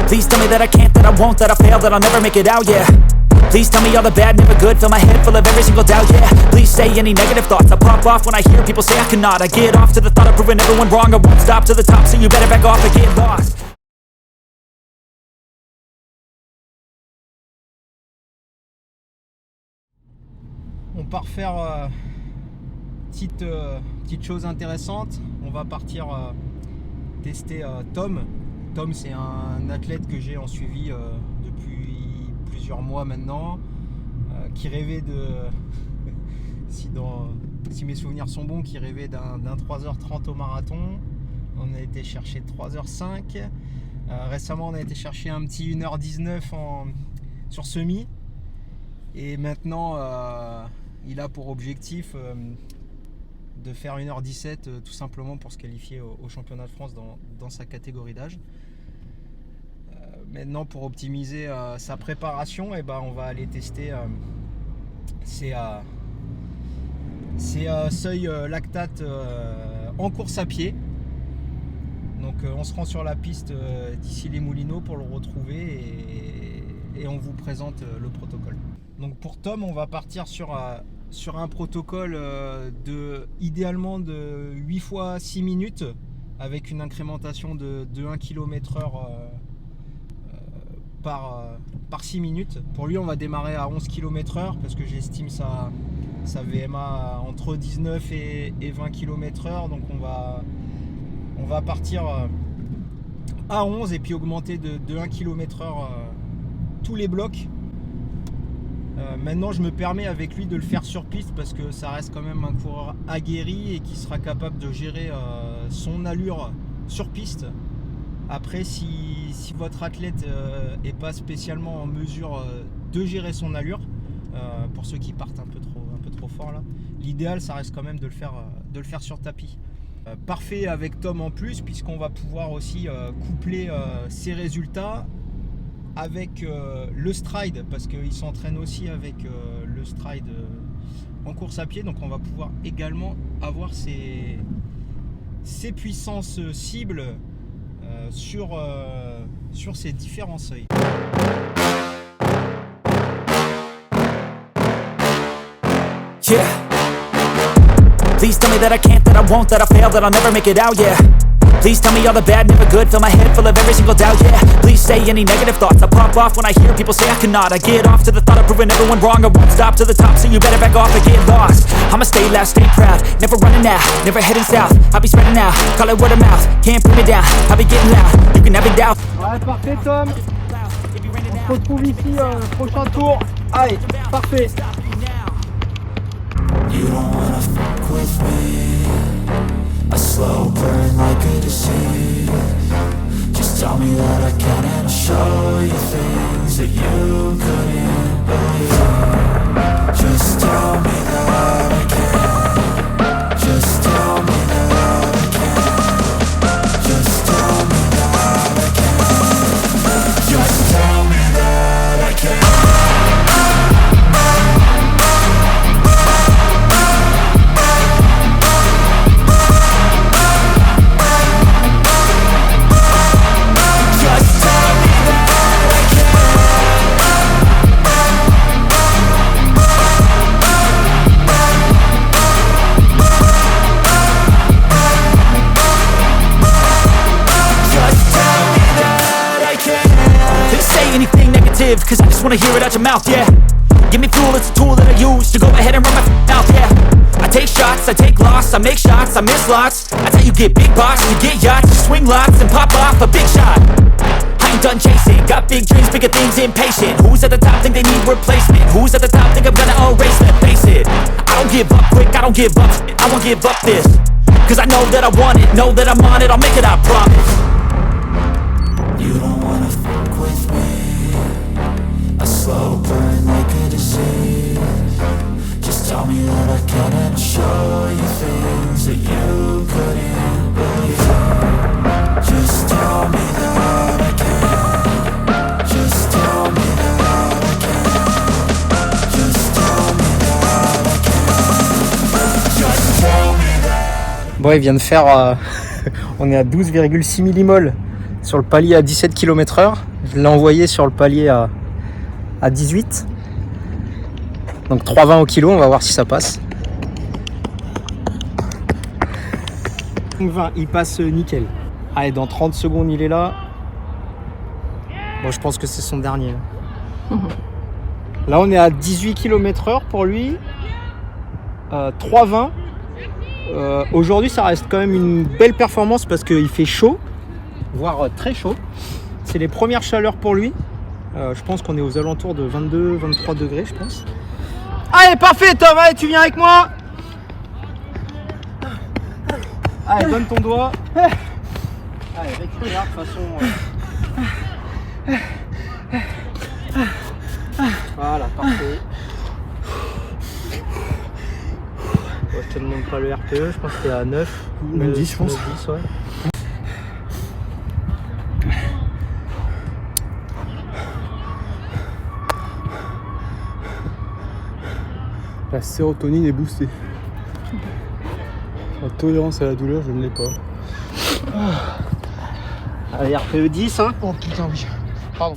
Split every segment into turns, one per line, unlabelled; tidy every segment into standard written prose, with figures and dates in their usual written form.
Please tell me that I can't, that I won't, that I fail, that I'll never make it out, yeah. Please tell me all the bad, never good, fill my head full of every single doubt, yeah. Please say any negative thoughts, I pop off when I hear people say I cannot. I get off to the thought of proving everyone wrong, I won't stop to the top, so you better back off and get lost.
On part faire petite chose intéressante. On va partir tester Tom. Tom, c'est un athlète que j'ai en suivi depuis plusieurs mois maintenant, qui rêvait de, si mes souvenirs sont bons, qui rêvait d'un 3h30 au marathon. On a été chercher 3h05. Récemment, on a été chercher un petit 1h19 sur semi. Et maintenant, il a pour objectif de faire 1h17 tout simplement pour se qualifier au championnat de France dans sa catégorie d'âge. Maintenant, pour optimiser sa préparation, on va aller tester ses seuils lactate en course à pied. Donc on se rend sur la piste d'ici les Moulineaux pour le retrouver et on vous présente le protocole. Donc pour Tom, on va partir sur un protocole idéalement de 8 fois 6 minutes avec une incrémentation de 1 km/h par 6 minutes. Pour lui, on va démarrer à 11 km/h parce que j'estime sa VMA entre 19 et 20 km/h. Donc on va partir à 11 et puis augmenter de 1 km/h tous les blocs. Maintenant, je me permets avec lui de le faire sur piste parce que ça reste quand même un coureur aguerri et qui sera capable de gérer son allure sur piste. Après, si votre athlète n'est pas spécialement en mesure de gérer son allure, pour ceux qui partent un peu trop fort là, l'idéal ça reste quand même de le faire sur tapis. Parfait avec Tom en plus, puisqu'on va pouvoir aussi coupler ses résultats avec le stride, parce qu'il s'entraîne aussi avec le stride en course à pied. Donc on va pouvoir également avoir ses puissances cibles sur ces différents seuils.
Yeah. Please tell me that I can't, that I won't, that I fail, that I'll never make it out, yeah. Please tell me all the bad, never good, fill my head full of every single doubt, yeah. Please say any negative thoughts, I pop off when I hear people say I cannot. I get off to the thought of proving everyone wrong, I won't stop to the top, so you better back off and get lost. I'ma stay loud, stay proud, never running out, never heading south. I'll be spreading out, call it word of mouth, can't put me down, I'll be getting loud, you can have it doubt.
Ouais, parfait Tom, on se retrouve ici prochain tour. Allez, parfait.
You don't wanna fuck with me. A slow burn like a disease. Just tell me that I can and I'll show you things that you couldn't believe. Just tell me that I can. Just tell me that I can. Just tell me that I can. Just tell me that I can.
Cause I just wanna hear it out your mouth, yeah. Give me fuel, it's a tool that I use to go ahead and run my mouth, yeah. I take shots, I take loss, I make shots, I miss lots. That's how you get big boss, you get yachts, you swing lots and pop off a big shot. I ain't done chasing, got big dreams, bigger things, impatient. Who's at the top think they need replacement? Who's at the top think I'm gonna erase them? Face it, I don't give up quick, I don't give up shit, I won't give up this. Cause I know that I want it, know that I'm on it, I'll make it, I promise.
You don't wanna fuck with me. A slow burn like a disease. Just tell me that I can and I'll show you things that you couldn't believe. Just tell me that I can. Just tell me that I can. Just tell me that I can. Just tell me that.
Bon, il vient de faire on est à 12,6 millimoles sur le palier à 17 km/h. Je l'ai envoyé sur le palier à 18. Donc 3,20 au kilo, on va voir si ça passe. 20, il passe nickel. Allez, dans 30 secondes, il est là. Bon, je pense que c'est son dernier. Là, on est à 18 km/h pour lui. 3,20. Aujourd'hui, ça reste quand même une belle performance parce qu'il fait chaud, voire très chaud. C'est les premières chaleurs pour lui. Je pense qu'on est aux alentours de 22-23 degrés, je pense. Allez, parfait, Tom. Allez, tu viens avec moi. Allez, donne ton doigt. Allez, récupère de toute façon. Voilà, parfait. Bon, je te demande pas le RPE, je pense que t'es à 9.
Même 10, je pense.
10, ouais.
La sérotonine est boostée. La tolérance à la douleur, je ne l'ai pas.
Allez, RPE 10, hein.
Oh putain, oui. Pardon.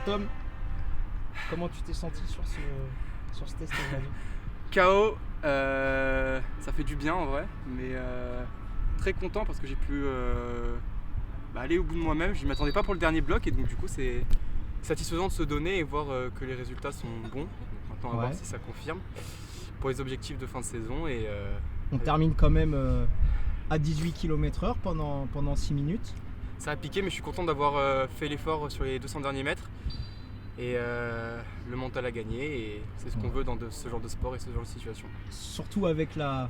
Tom, comment tu t'es senti sur ce test aujourd'hui?
KO, ça fait du bien en vrai, mais très content parce que j'ai pu aller au bout de moi-même. Je ne m'attendais pas pour le dernier bloc et donc du coup c'est satisfaisant de se donner et voir que les résultats sont bons. Maintenant à voir si ça confirme pour les objectifs de fin de saison.
On termine quand même à 18 km/h pendant 6 minutes.
Ça a piqué, mais je suis content d'avoir fait l'effort sur les 200 derniers mètres. Et le mental a gagné, et c'est ce qu'on veut dans ce genre de sport et ce genre de situation.
Surtout avec la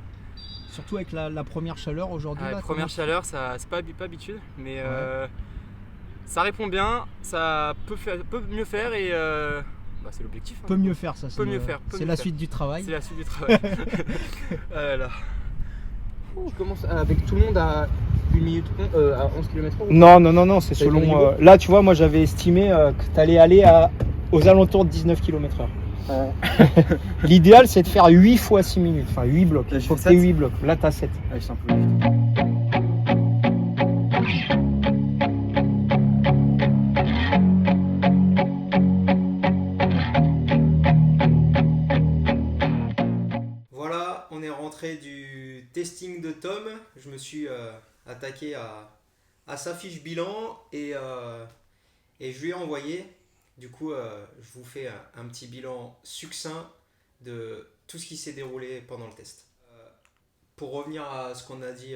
première chaleur aujourd'hui.
La première chaleur, c'est pas habitude, mais ça répond bien, ça peut mieux faire et c'est l'objectif.
Peut mieux faire, ça. C'est la suite du travail.
C'est la suite du travail. Voilà. Je commence avec tout le monde à 1 minute à 11 km/h.
Non, c'est selon. Là, tu vois, moi j'avais estimé que tu allais aller aux alentours de 19 km/h. L'idéal, c'est de faire 8 fois 6 minutes, enfin 8 blocs. Il faut que tu aies 8 blocs. Là, tu as 7.
Allez, je suis un peu vite.
Voilà, on est rentré du testing de Tom. Je me suis attaqué à sa fiche bilan et je lui ai envoyé. Du coup, je vous fais un petit bilan succinct de tout ce qui s'est déroulé pendant le test. Pour revenir à ce qu'on a dit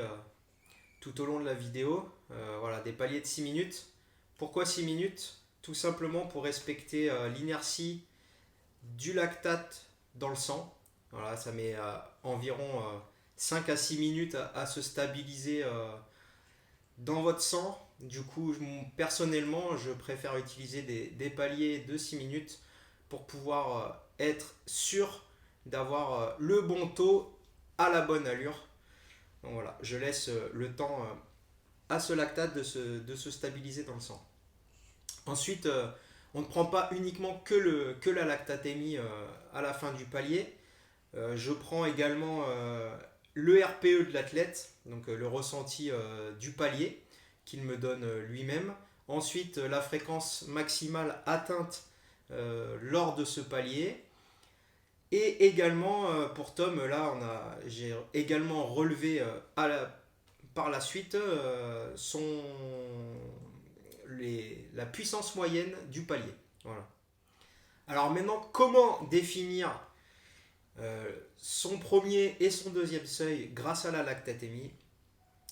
tout au long de la vidéo, voilà, des paliers de 6 minutes. Pourquoi 6 minutes? Tout simplement pour respecter l'inertie du lactate dans le sang. Voilà, ça met environ 5 à 6 minutes à se stabiliser dans votre sang. Du coup, personnellement, je préfère utiliser des paliers de 6 minutes pour pouvoir être sûr d'avoir le bon taux à la bonne allure. Donc voilà, je laisse le temps à ce lactate de se stabiliser dans le sang. Ensuite, on ne prend pas uniquement que la lactatémie à la fin du palier. Je prends également le RPE de l'athlète, donc le ressenti du palier qu'il me donne lui-même. Ensuite, la fréquence maximale atteinte lors de ce palier. Et également, pour Tom, là, j'ai également relevé par la suite la puissance moyenne du palier. Voilà. Alors maintenant, comment définir son premier et son deuxième seuil grâce à la lactatémie?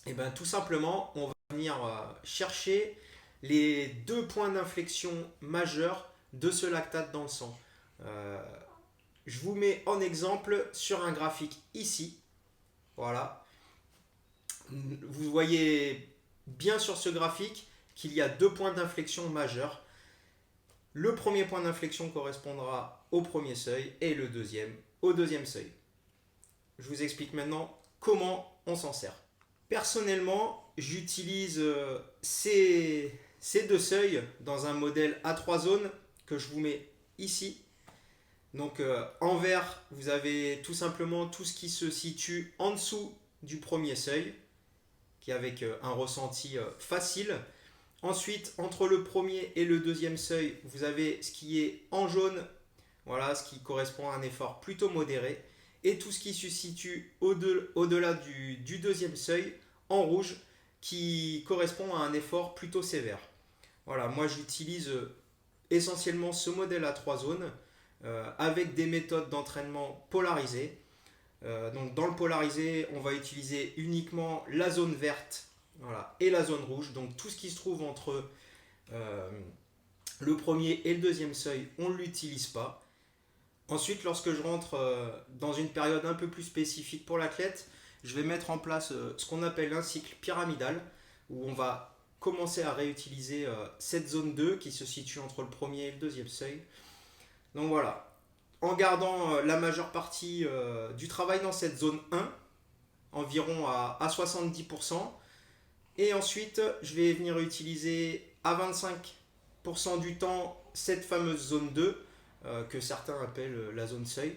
Et bien tout simplement, on va venir chercher les 2 points d'inflexion majeurs de ce lactate dans le sang. Je vous mets en exemple sur un graphique ici. Voilà. Vous voyez bien sur ce graphique qu'il y a 2 points d'inflexion majeurs. Le premier point d'inflexion correspondra au premier seuil et le deuxième au deuxième seuil. Je vous explique maintenant comment on s'en sert. Personnellement, j'utilise ces 2 seuils dans un modèle à 3 zones que je vous mets ici. Donc en vert, vous avez tout simplement tout ce qui se situe en dessous du premier seuil, qui est avec un ressenti facile. Ensuite, entre le premier et le deuxième seuil, vous avez ce qui est en jaune, voilà, ce qui correspond à un effort plutôt modéré. Et tout ce qui se situe au-delà du deuxième seuil, en rouge, qui correspond à un effort plutôt sévère. Voilà, moi j'utilise essentiellement ce modèle à 3 zones, avec des méthodes d'entraînement polarisées. Donc dans le polarisé, on va utiliser uniquement la zone verte, voilà, et la zone rouge. Donc tout ce qui se trouve entre le premier et le deuxième seuil, on ne l'utilise pas. Ensuite, lorsque je rentre dans une période un peu plus spécifique pour l'athlète, je vais mettre en place ce qu'on appelle un cycle pyramidal, où on va commencer à réutiliser cette zone 2 qui se situe entre le premier et le deuxième seuil. Donc voilà, en gardant la majeure partie du travail dans cette zone 1, environ à 70%. Et ensuite, je vais venir utiliser à 25% du temps cette fameuse zone 2, que certains appellent la zone seuil.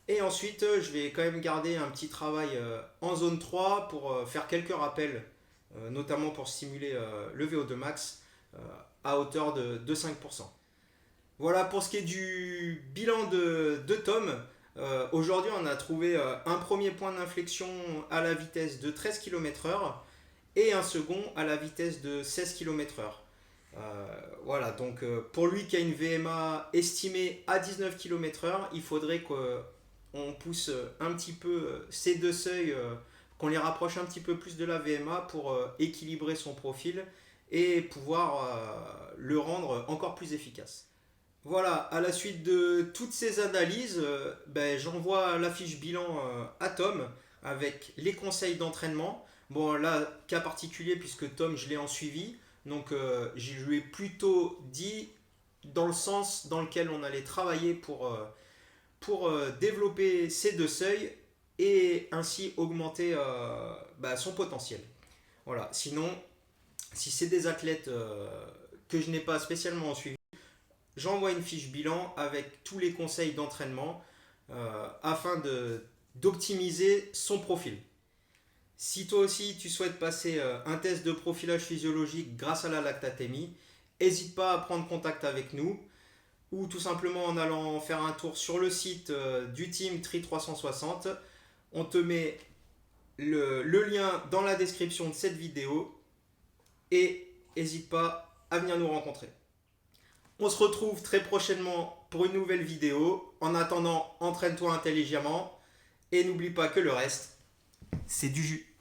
Et ensuite, je vais quand même garder un petit travail en zone 3 pour faire quelques rappels, notamment pour stimuler le VO2 max à hauteur de 5%. Voilà pour ce qui est du bilan de Tom. Aujourd'hui, on a trouvé un premier point d'inflexion à la vitesse de 13 km/h et un second à la vitesse de 16 km/h. Voilà, donc pour lui qui a une VMA estimée à 19 km/h, il faudrait qu'on pousse un petit peu ces 2 seuils, qu'on les rapproche un petit peu plus de la VMA pour équilibrer son profil et pouvoir le rendre encore plus efficace. Voilà, à la suite de toutes ces analyses, j'envoie la fiche bilan à Tom avec les conseils d'entraînement. Bon, là, cas particulier puisque Tom, je l'ai en suivi. Donc, je lui ai plutôt dit dans le sens dans lequel on allait travailler pour développer ces 2 seuils et ainsi augmenter son potentiel. Voilà, sinon, si c'est des athlètes que je n'ai pas spécialement en suivi, j'envoie une fiche bilan avec tous les conseils d'entraînement afin d'optimiser son profil. Si toi aussi tu souhaites passer un test de profilage physiologique grâce à la lactatémie, n'hésite pas à prendre contact avec nous ou tout simplement en allant faire un tour sur le site du team Tri360. On te met le lien dans la description de cette vidéo et n'hésite pas à venir nous rencontrer. On se retrouve très prochainement pour une nouvelle vidéo. En attendant, entraîne-toi intelligemment et n'oublie pas que le reste, c'est du jus.